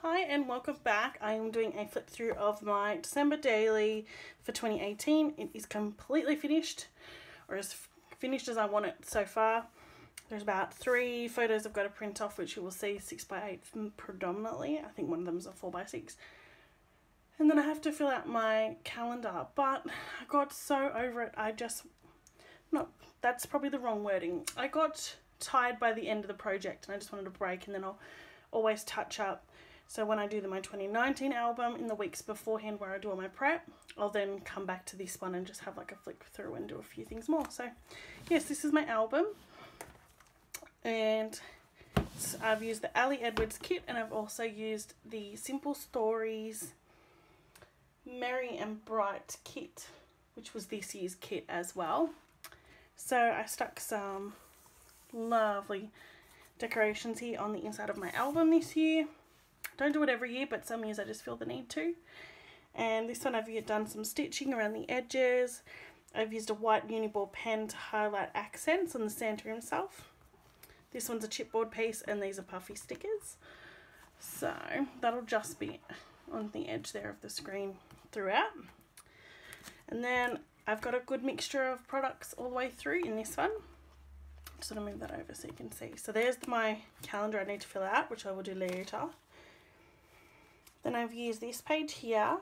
Hi and welcome back. I am doing a flip through of my December daily for 2018. It is completely finished, or as finished as I want it so far. There's about 3 photos I've got to print off, which you will see 6x8 predominantly. I think one of them is a 4x6. And then I have to fill out my calendar, but I got so over it. That's probably the wrong wording. I got tired by the end of the project and I just wanted a break, and then I'll always touch up. So when I do my 2019 album in the weeks beforehand where I do all my prep, I'll then come back to this one and just have like a flick through and do a few things more. So yes, this is my album. And I've used the Ali Edwards kit, and I've also used the Simple Stories Merry and Bright kit, which was this year's kit as well. So I stuck some lovely decorations here on the inside of my album this year. Don't do it every year, but some years I just feel the need to. And this one I've done some stitching around the edges. I've used a white Uniball pen to highlight accents on the Santa himself. This one's a chipboard piece, and these are puffy stickers. So that'll just be on the edge there of the screen throughout. And then I've got a good mixture of products all the way through in this one. Just going to move that over so you can see. So there's my calendar I need to fill out, which I will do later. Then I've used this page here,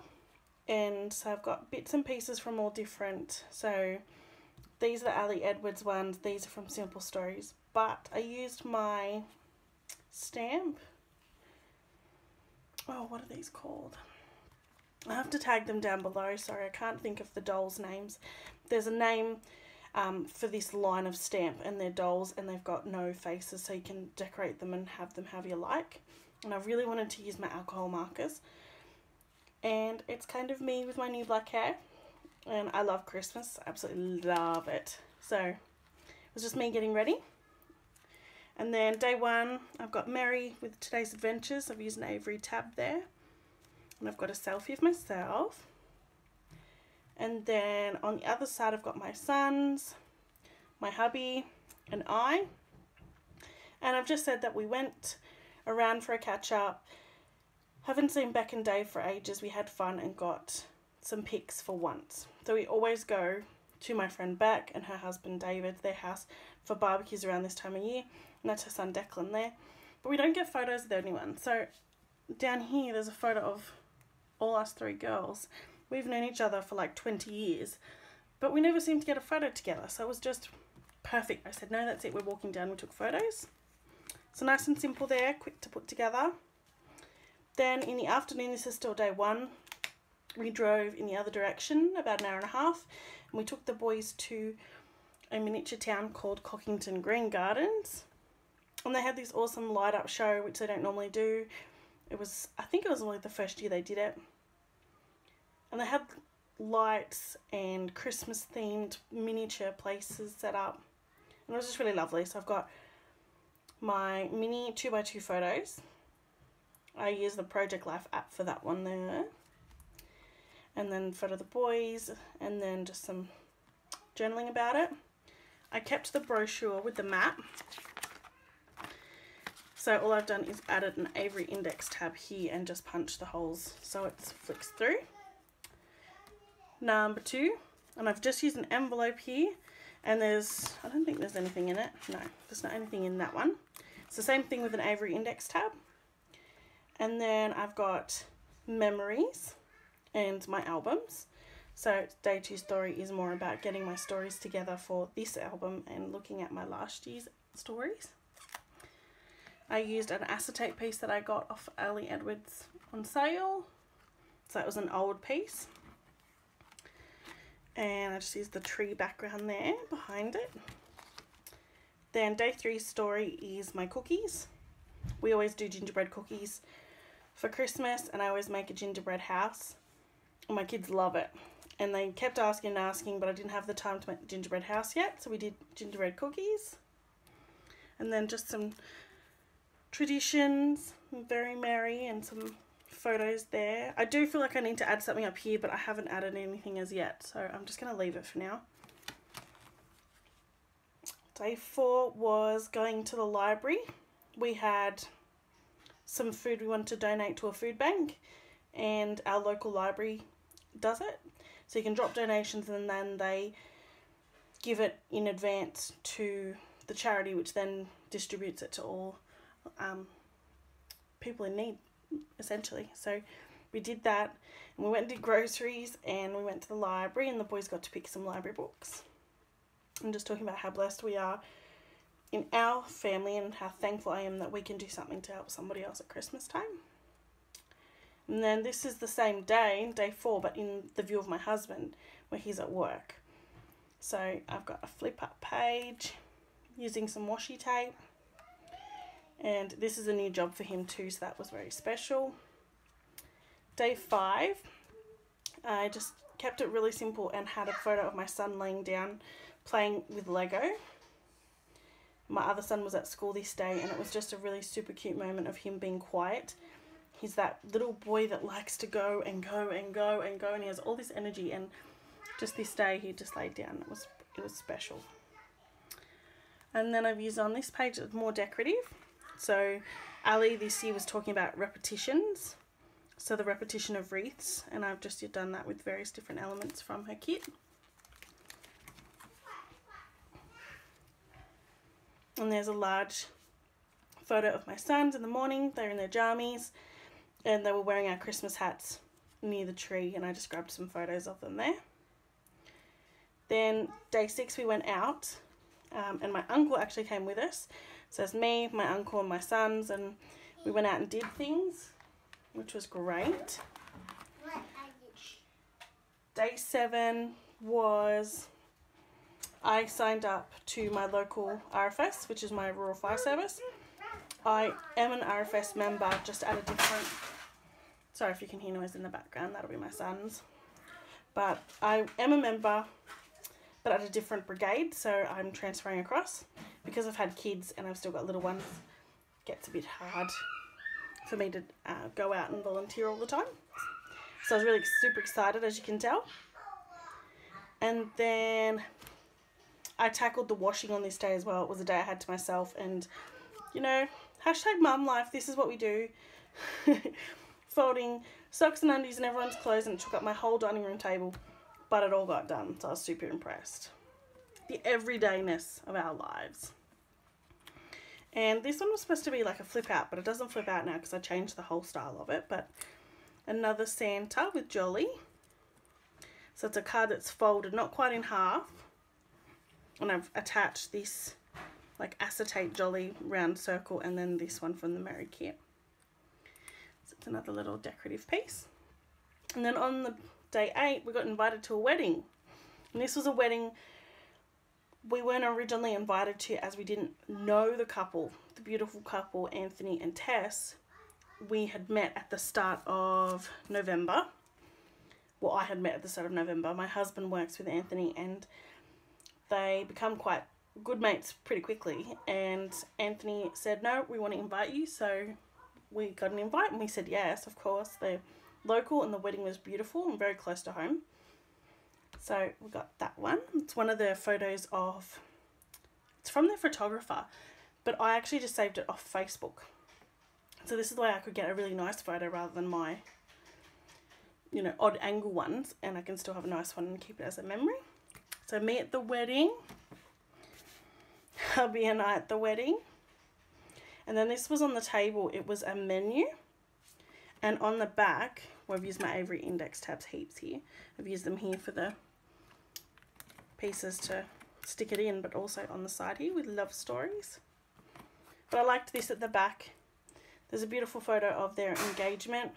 and so I've got bits and pieces from all different, so these are the Ali Edwards ones, these are from Simple Stories, but I used my stamp, what are these called? I have to tag them down below, sorry I can't think of the dolls' names. There's a name for this line of stamp, and they're dolls and they've got no faces, so you can decorate them and have them have you like. And I really wanted to use my alcohol markers, and it's kind of me with my new black hair, and I love Christmas, absolutely love it. So it was just me getting ready. And then day one, I've got Merry with today's adventures. I've used an Avery tab there, and I've got a selfie of myself. And then on the other side I've got my sons, my hubby and I, and I've just said that we went around for a catch up. Haven't seen Beck and Dave for ages. We had fun and got some pics for once. So we always go to my friend Beck and her husband David, their house, for barbecues around this time of year, and that's her son Declan there. But we don't get photos with anyone. So down here there's a photo of all us 3 girls. We've known each other for like 20 years, but we never seemed to get a photo together. So it was just perfect. I said, no, that's it. We're walking down. We took photos. So nice and simple there, quick to put together. Then in the afternoon, this is still day one, we drove in the other direction about an hour and a half, and we took the boys to a miniature town called Cockington Green Gardens, and they had this awesome light up show, which they don't normally do. I think it was only the first year they did it, and they had lights and Christmas themed miniature places set up, and it was just really lovely. So I've got my mini 2x2 photos. I use the Project Life app for that one there. And then photo of the boys, and then just some journaling about it. I kept the brochure with the map. So all I've done is added an Avery index tab here and just punched the holes so it flicks through. Number 2, and I've just used an envelope here, and I don't think there's anything in it. No, there's not anything in that one. It's the same thing with an Avery index tab. And then I've got memories and my albums. So day 2 story is more about getting my stories together for this album and looking at my last year's stories. I used an acetate piece that I got off Ali Edwards on sale. So that was an old piece. And I just used the tree background there behind it. Then day 3 story is my cookies. We always do gingerbread cookies for Christmas, and I always make a gingerbread house. And my kids love it. And they kept asking and asking, but I didn't have the time to make the gingerbread house yet, so we did gingerbread cookies. And then just some traditions, very merry, and some photos there. I do feel like I need to add something up here, but I haven't added anything as yet, so I'm just going to leave it for now. Day 4 was going to the library. We had some food we want to donate to a food bank, and our local library does it. So you can drop donations and then they give it in advance to the charity, which then distributes it to all people in need, essentially. So we did that, and we went and did groceries, and we went to the library, and the boys got to pick some library books. I'm just talking about how blessed we are in our family and how thankful I am that we can do something to help somebody else at Christmas time. And then this is the same day, day 4, but in the view of my husband, where he's at work. So I've got a flip up page using some washi tape, and this is a new job for him too, so that was very special. Day 5, I just kept it really simple and had a photo of my son laying down playing with Lego. My other son was at school this day, and it was just a really super cute moment of him being quiet. He's that little boy that likes to go and go and go and go, and he has all this energy, and just this day he just laid down. It was special. And then I've used on this page more decorative. So Ali this year was talking about repetitions, so the repetition of wreaths, and I've just done that with various different elements from her kit. And there's a large photo of my sons in the morning. They're in their jammies, and they were wearing our Christmas hats near the tree, and I just grabbed some photos of them there. Then day 6 we went out, and my uncle actually came with us. So it's me, my uncle and my sons, and we went out and did things, which was great. Day 7 was I signed up to my local RFS, which is my Rural Fire Service. I am an RFS member, just at a different... Sorry if you can hear noise in the background, that'll be my sons. But I am a member, but at a different brigade, so I'm transferring across. Because I've had kids and I've still got little ones, it gets a bit hard for me to go out and volunteer all the time. So I was really super excited, as you can tell. And then I tackled the washing on this day as well. It was a day I had to myself, and you know, hashtag mum life, this is what we do. Folding socks and undies and everyone's clothes, and it took up my whole dining room table, but it all got done, so I was super impressed. The everydayness of our lives. And this one was supposed to be like a flip out, but it doesn't flip out now because I changed the whole style of it. But another Santa with Jolly. So it's a card that's folded, not quite in half. And I've attached this like acetate Jolly round circle, and then this one from the Merry kit. So it's another little decorative piece. And then on the day 8, we got invited to a wedding. And this was a wedding we weren't originally invited to, as we didn't know the couple, the beautiful couple, Anthony and Tess. We had met at the start of November. Well, I had met at the start of November. My husband works with Anthony, and they become quite good mates pretty quickly. And Anthony said, no, we want to invite you. So we got an invite, and we said yes, of course. They're local, and the wedding was beautiful and very close to home. So we got that one. It's one of the photos of, it's from their photographer, but I actually just saved it off Facebook. So this is the way I could get a really nice photo rather than my, you know, odd angle ones, and I can still have a nice one and keep it as a memory. So me at the wedding, hubby and I at the wedding. And then this was on the table. It was a menu, and on the back, well, I've used my Avery index tabs heaps here. I've used them here for the pieces to stick it in, but also on the side here with love stories. But I liked this at the back. There's a beautiful photo of their engagement.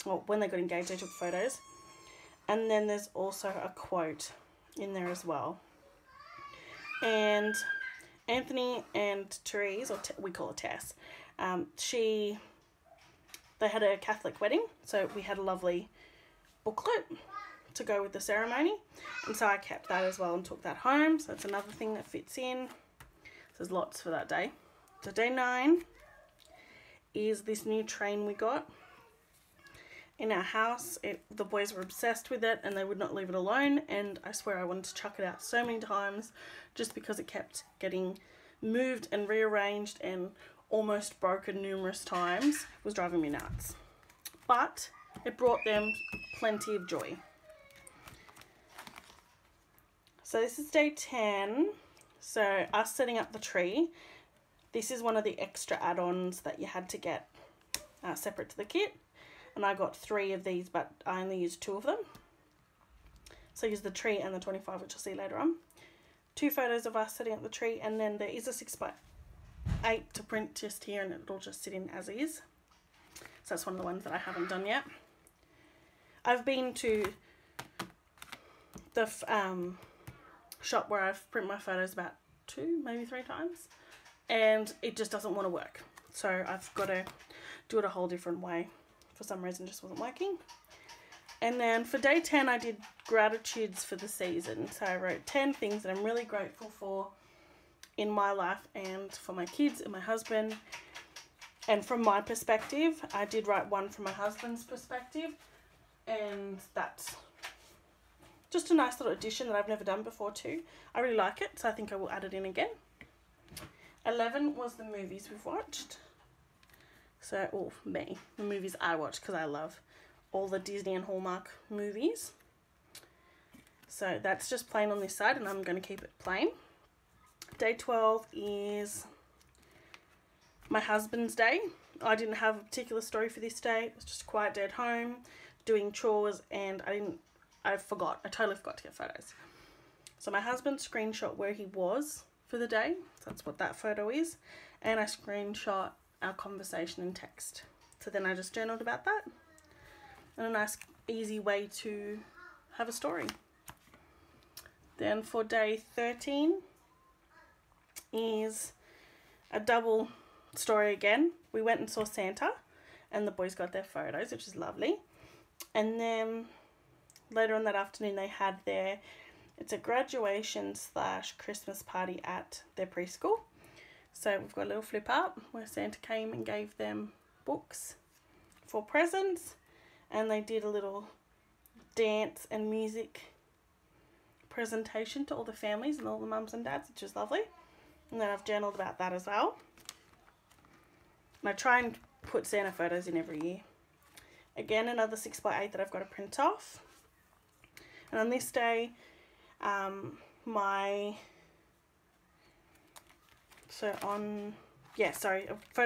Well, when they got engaged, they took photos. And then there's also a quote in there as well. And Anthony and Therese, or we call her Tess, they had a Catholic wedding, so we had a lovely booklet to go with the ceremony, and so I kept that as well and took that home. So that's another thing that fits in. So there's lots for that day. So day 9 is this new train we got in our house. The boys were obsessed with it, and they would not leave it alone, and I swear I wanted to chuck it out so many times just because it kept getting moved and rearranged, and almost broken numerous times, was driving me nuts. But it brought them plenty of joy. So this is day 10. So us setting up the tree. This is one of the extra add-ons that you had to get separate to the kit. And I got 3 of these, but I only used 2 of them. So I used the tree and the 25, which I'll see later on. 2 photos of us setting up the tree, and then there is a 6x8 to print just here, and it'll just sit in as is. So that's one of the ones that I haven't done yet. I've been to the shop where I've printed my photos about 2, maybe 3 times, and it just doesn't want to work. So I've got to do it a whole different way. For some reason, it just wasn't working. And then for day 10, I did gratitudes for the season. So I wrote 10 things that I'm really grateful for in my life and for my kids and my husband. And from my perspective, I did write one from my husband's perspective. And that's just a nice little addition that I've never done before too. I really like it, so I think I will add it in again. 11 was the movies we've watched. So, the movies I watch, because I love all the Disney and Hallmark movies. So that's just plain on this side, and I'm going to keep it plain. Day 12 is my husband's day. I didn't have a particular story for this day. It was just a quiet day at home, doing chores, and I totally forgot to get photos. So my husband screenshot where he was for the day. So that's what that photo is. And I screenshot our conversation in text. So then I just journaled about that. And a nice easy way to have a story. Then for day 13 is a double story again. We went and saw Santa and the boys got their photos, which is lovely. And then later on that afternoon they had it's a graduation / Christmas party at their preschool. So we've got a little flip up where Santa came and gave them books for presents. And they did a little dance and music presentation to all the families and all the mums and dads, which is lovely. And then I've journaled about that as well. And I try and put Santa photos in every year. Again, another 6x8 that I've got to print off. And on this day, a photo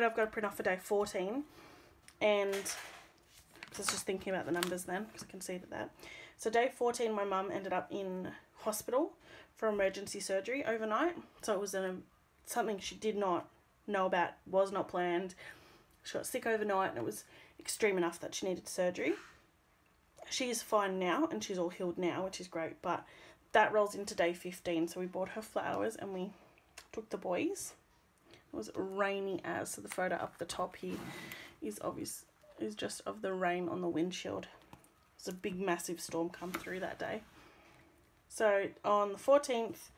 I've got to print off for day 14. And I was just thinking about the numbers then, because I can see that. So day 14, my mum ended up in hospital for emergency surgery overnight. So it was something she did not know about, was not planned. She got sick overnight, and it was extreme enough that she needed surgery. She is fine now, and she's all healed now, which is great. But that rolls into day 15. So we bought her flowers, and we took the boys. It was rainy as, so the photo up the top here is just of the rain on the windshield. It was a big massive storm come through that day. So on the 14th,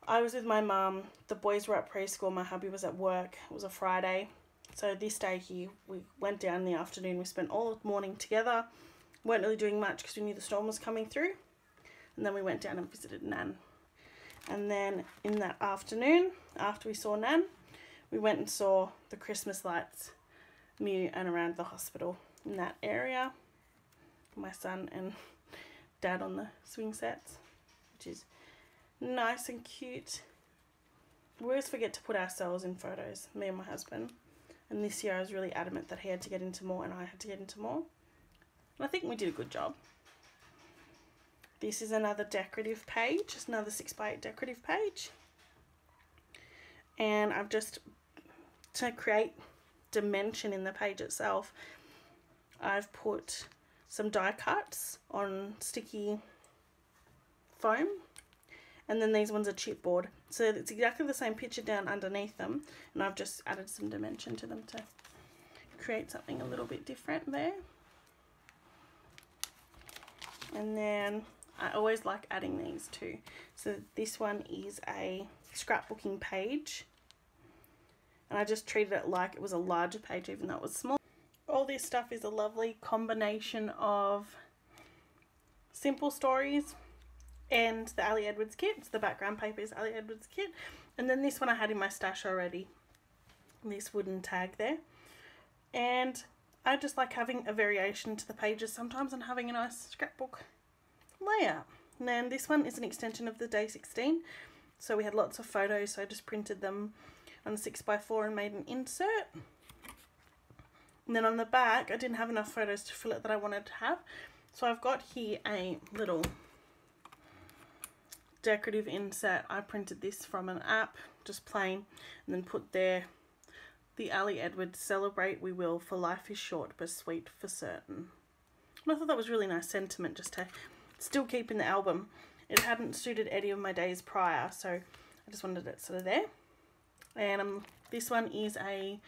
I was with my mum, the boys were at preschool, my hubby was at work. It was a Friday. So this day here, we went down in the afternoon, we spent all the morning together. Weren't really doing much because we knew the storm was coming through. And then we went down and visited Nan. And then in that afternoon, after we saw Nan, we went and saw the Christmas lights near and around the hospital in that area. My son and dad on the swing sets, which is nice and cute. We always forget to put ourselves in photos, me and my husband. And this year I was really adamant that he had to get into more and I had to get into more. And I think we did a good job. This is another decorative page, just another 6x8 decorative page. And I've just, to create dimension in the page itself, I've put some die cuts on sticky foam, and then these ones are chipboard, so it's exactly the same picture down underneath them, and I've just added some dimension to them to create something a little bit different there. And then I always like adding these too. So this one is a scrapbooking page, and I just treated it like it was a larger page even though it was small. All this stuff is a lovely combination of simple stories and the Ali Edwards kit. So the background paper is Ali Edwards kit. And then this one I had in my stash already. this wooden tag there. And I just like having a variation to the pages sometimes and having a nice scrapbook layout. And then this one is an extension of the Day 16. So we had lots of photos, so I just printed them on a 6x4 and made an insert. And then on the back, I didn't have enough photos to fill it that I wanted to have. So I've got here a little decorative insert. I printed this from an app, just plain, and then put there, the Ali Edwards, celebrate we will, for life is short but sweet for certain. And I thought that was really nice sentiment just to still keep in the album. It hadn't suited any of my days prior, so I just wanted it sort of there. And this one is a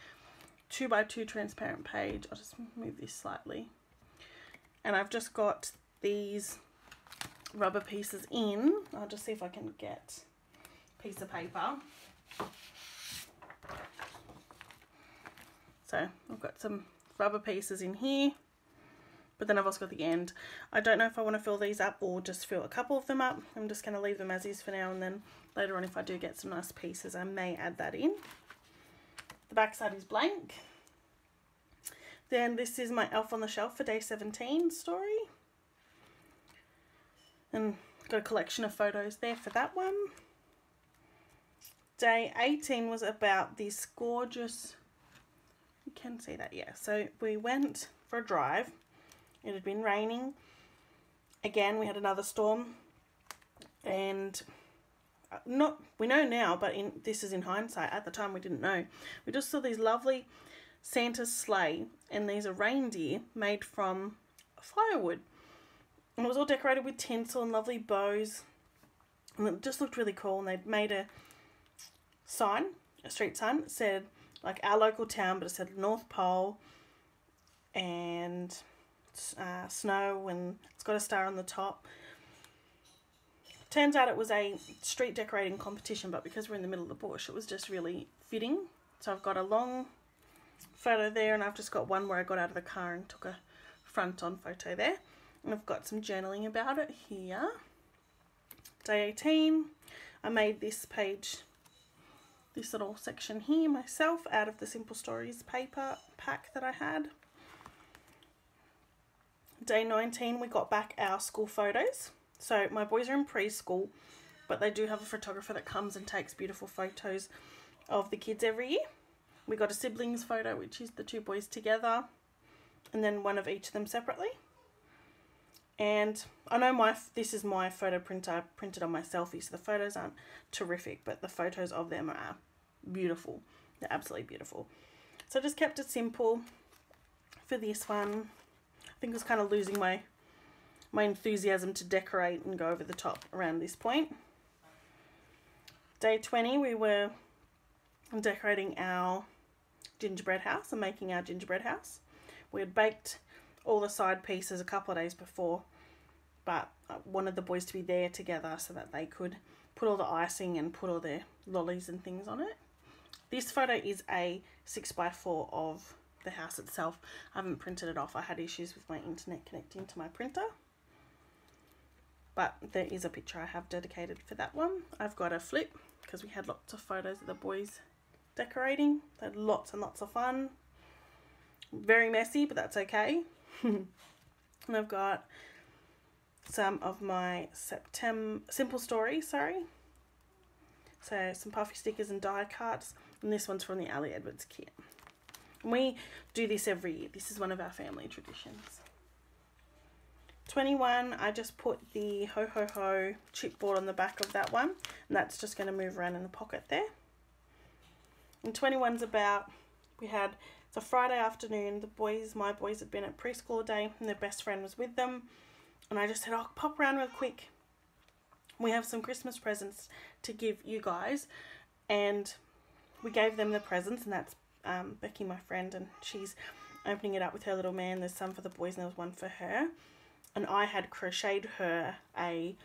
2x2 transparent page. I'll just move this slightly. And I've just got these rubber pieces in. I'll just see if I can get a piece of paper. So I've got some rubber pieces in here, but then I've also got the end. I don't know if I want to fill these up or just fill a couple of them up. I'm just going to leave them as is for now, and then later on if I do get some nice pieces I may add that in. The back side is blank. Then this is my Elf on the Shelf for Day 17 story. And got a collection of photos there for that one. Day 18 was about this gorgeous, you can see that, yeah. So we went for a drive. It had been raining. Again, we had another storm. And we know now, but this is in hindsight. At the time we didn't know. We just saw these lovely Santa's sleigh, and these are reindeer made from firewood. And it was all decorated with tinsel and lovely bows. And it just looked really cool. And they'd made a sign, a street sign, that said, like, our local town, but it said North Pole and snow, and it's got a star on the top. Turns out it was a street decorating competition, but because we're in the middle of the bush, it was just really fitting. So I've got a long photo there, and I've just got one where I got out of the car and took a front-on photo there. And I've got some journaling about it here. Day 18, I made this page, this little section here myself out of the Simple Stories paper pack that I had. Day 19, we got back our school photos. So my boys are in preschool, but they do have a photographer that comes and takes beautiful photos of the kids every year. We got a siblings photo, which is the two boys together, and then one of each of them separately. And I know this is my photo printer. I printed on my selfie, so the photos aren't terrific, but the photos of them are beautiful. They're absolutely beautiful. So I just kept it simple for this one. I think I was kind of losing my enthusiasm to decorate and go over the top around this point. Day 20, we were decorating our gingerbread house and making our gingerbread house. We had baked all the side pieces a couple of days before, but I wanted the boys to be there together so that they could put all the icing and put all their lollies and things on it. This photo is a 6x4 of the house itself. I haven't printed it off. I had issues with my internet connecting to my printer, but there is a picture I have dedicated for that one. I've got a flip because we had lots of photos of the boys decorating. They had lots and lots of fun. Very messy, but that's okay. And I've got some of my Simple Story, so some puffy stickers and die cuts, and this one's from the Ali Edwards kit. And we do this every year. This is one of our family traditions. 21, I just put the Ho Ho Ho chipboard on the back of that one, and that's just going to move around in the pocket there. And 21's about, it's a Friday afternoon, my boys had been at preschool all day, and their best friend was with them, and I just said, oh, pop around real quick. We have some Christmas presents to give you guys, and we gave them the presents, and that's Becky, my friend, and she's opening it up with her little man. There's some for the boys, and there was one for her. And I had crocheted her a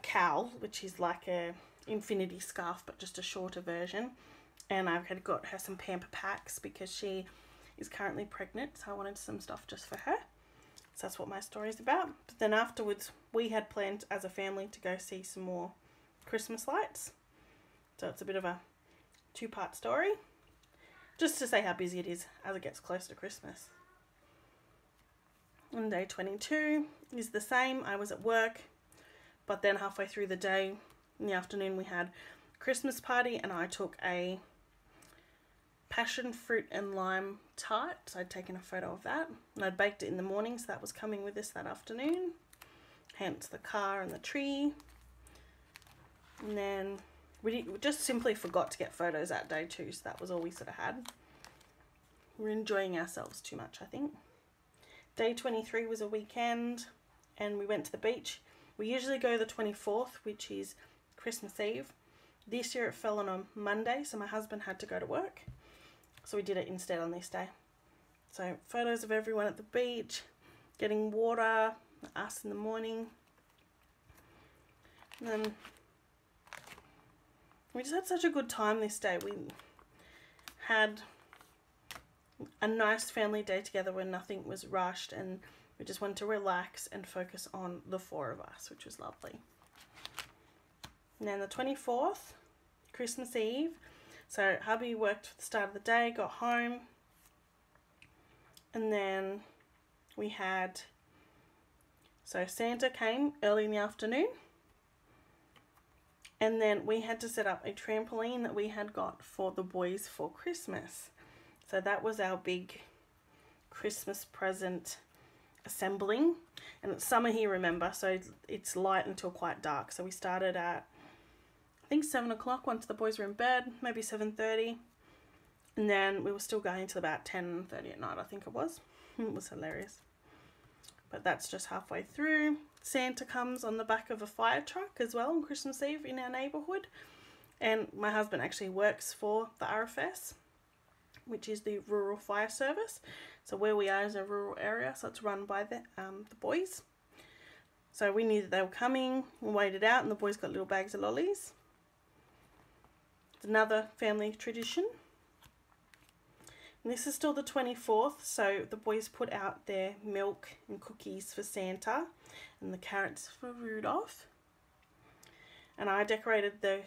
cowl, which is like a infinity scarf, but just a shorter version. And I had got her some pamper packs because she is currently pregnant, so I wanted some stuff just for her. So that's what my story is about. But then afterwards, we had planned as a family to go see some more Christmas lights. So it's a bit of a two-part story. just to say how busy it is as it gets close to Christmas. And day 22 is the same. I was at work, but then halfway through the day, in the afternoon, we had a Christmas party, and I took a passion fruit and lime tart. So I'd taken a photo of that, and I'd baked it in the morning, so that was coming with us that afternoon. Hence the car and the tree. And then we just simply forgot to get photos that day too, so that was all we sort of had. We're enjoying ourselves too much, I think. Day 23 was a weekend, and we went to the beach. We usually go the 24th, which is Christmas Eve. This year it fell on a Monday, so my husband had to go to work. So we did it instead on this day. So photos of everyone at the beach, getting water, us in the morning. And then we just had such a good time this day. We had a nice family day together where nothing was rushed, and we just wanted to relax and focus on the four of us, which was lovely. And then the 24th, Christmas Eve. So hubby worked for the start of the day, got home, and then we had, so Santa came early in the afternoon, and then we had to set up a trampoline that we had got for the boys for Christmas. So that was our big Christmas present assembling. And it's summer here, remember, so it's light until quite dark. So we started at, I think, 7 o'clock once the boys were in bed, maybe 7:30. And then we were still going till about 10:30 at night, I think it was. It was hilarious. But that's just halfway through. Santa comes on the back of a fire truck as well on Christmas Eve in our neighbourhood. And my husband actually works for the RFS, which is the Rural Fire Service. So where we are is a rural area, so it's run by the boys. So we knew that they were coming, we waited out, and the boys got little bags of lollies. It's another family tradition. And this is still the 24th, so the boys put out their milk and cookies for Santa and the carrots for Rudolph. And I decorated the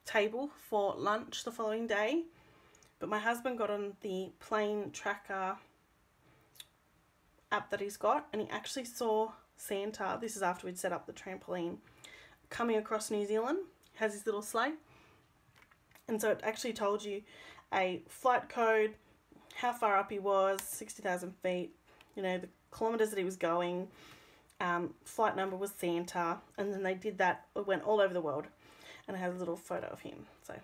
table for lunch the following day. But my husband got on the plane tracker app that he's got, and he actually saw Santa, this is after we'd set up the trampoline, coming across New Zealand. He has his little sleigh. And so it actually told you a flight code, how far up he was, 60,000 feet, you know, the kilometres that he was going, flight number was Santa, and then they did that, it went all over the world, and it has a little photo of him. So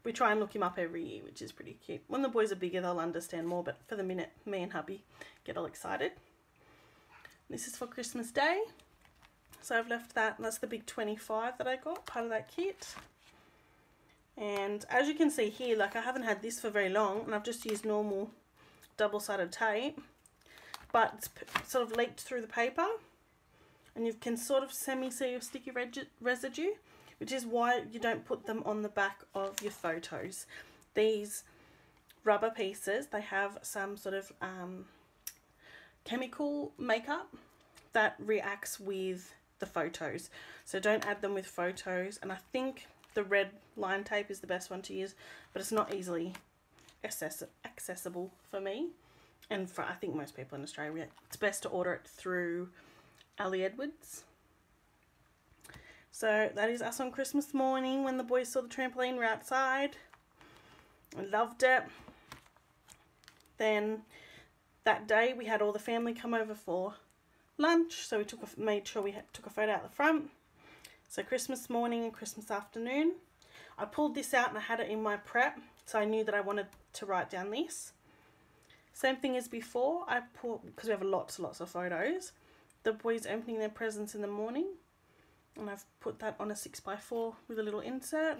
we try and look him up every year, which is pretty cute. When the boys are bigger, they'll understand more, but for the minute, me and hubby get all excited. This is for Christmas Day. So I've left that, and that's the big 25 that I got, part of that kit. And as you can see here, like, I haven't had this for very long, and I've just used normal double-sided tape, but it's sort of leaked through the paper, and you can sort of semi-see your sticky residue, which is why you don't put them on the back of your photos. These rubber pieces, they have some sort of chemical makeup that reacts with the photos. So don't add them with photos, and I think the red line tape is the best one to use, but it's not easily accessible for me, and for I think most people in Australia. It's best to order it through Ali Edwards. So that is us on Christmas morning when the boys saw the trampoline. We're outside. I loved it. Then that day we had all the family come over for lunch, so we made sure we took a photo out the front. So Christmas morning and Christmas afternoon. I pulled this out and I had it in my prep, so I knew that I wanted to write down this. Same thing as before, I put, because we have lots of photos, the boys opening their presents in the morning. And I've put that on a 6x4 with a little insert.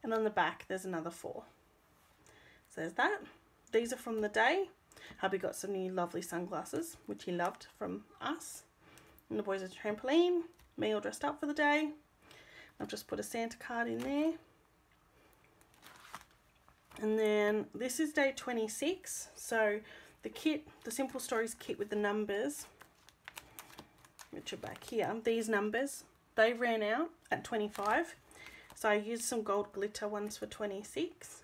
And on the back there's another 4. So there's that. These are from the day. Hubby got some new lovely sunglasses, which he loved, from us. And the boys are trampoline. Me all dressed up for the day. I've just put a Santa card in there. And then this is day 26. So the kit, the Simple Stories kit with the numbers, which are back here, these numbers, they ran out at 25. So I used some gold glitter ones for 26,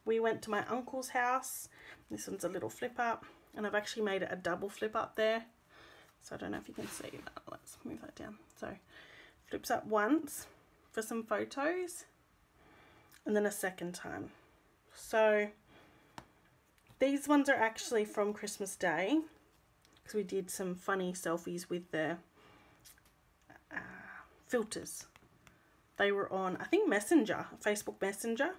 we went to my uncle's house. This one's a little flip up, and I've actually made it a double flip up there. So I don't know if you can see that. Let's move that down. So flips up once for some photos, and then a second time. So these ones are actually from Christmas Day, because we did some funny selfies with the filters. They were on, I think, Messenger, Facebook Messenger.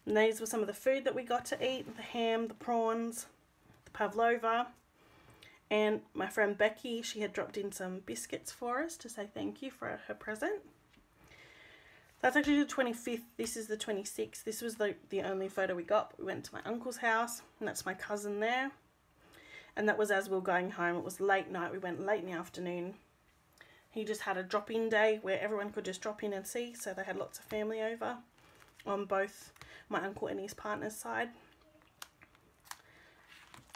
And these were some of the food that we got to eat: the ham, the prawns, the pavlova. And my friend Becky, she had dropped in some biscuits for us to say thank you for her present. That's actually the 25th. This is the 26th. This was the only photo we got. We went to my uncle's house, and that's my cousin there. And that was as we were going home. It was late night. We went late in the afternoon. He just had a drop-in day where everyone could just drop in and see. So they had lots of family over on both my uncle and his partner's side.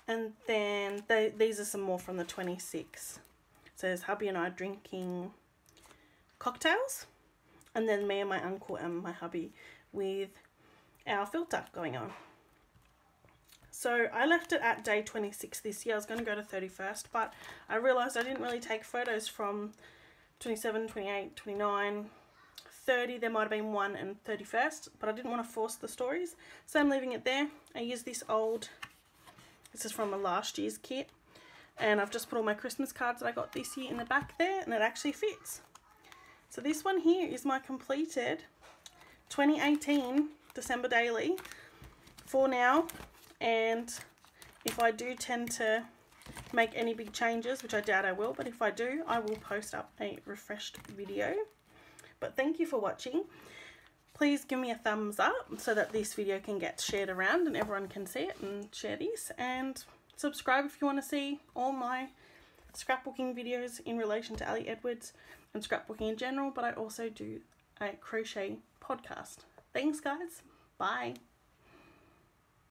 And then these are some more from the 26th. So there's hubby and I drinking cocktails. And then me and my uncle and my hubby with our filter going on. So I left it at day 26 this year. I was going to go to 31st, but I realised I didn't really take photos from 27, 28, 29, 30. There might have been one and 31st, but I didn't want to force the stories. So I'm leaving it there. I used this is from a last year's kit. And I've just put all my Christmas cards that I got this year in the back there, and it actually fits. So this one here is my completed 2018 December daily for now. And if I do tend to make any big changes, which I doubt I will, but if I do, I will post up a refreshed video. But thank you for watching. Please give me a thumbs up so that this video can get shared around and everyone can see it and share this. And subscribe if you want to see all my scrapbooking videos in relation to Ali Edwards and scrapbooking in general, but I also do a crochet podcast. Thanks guys. Bye.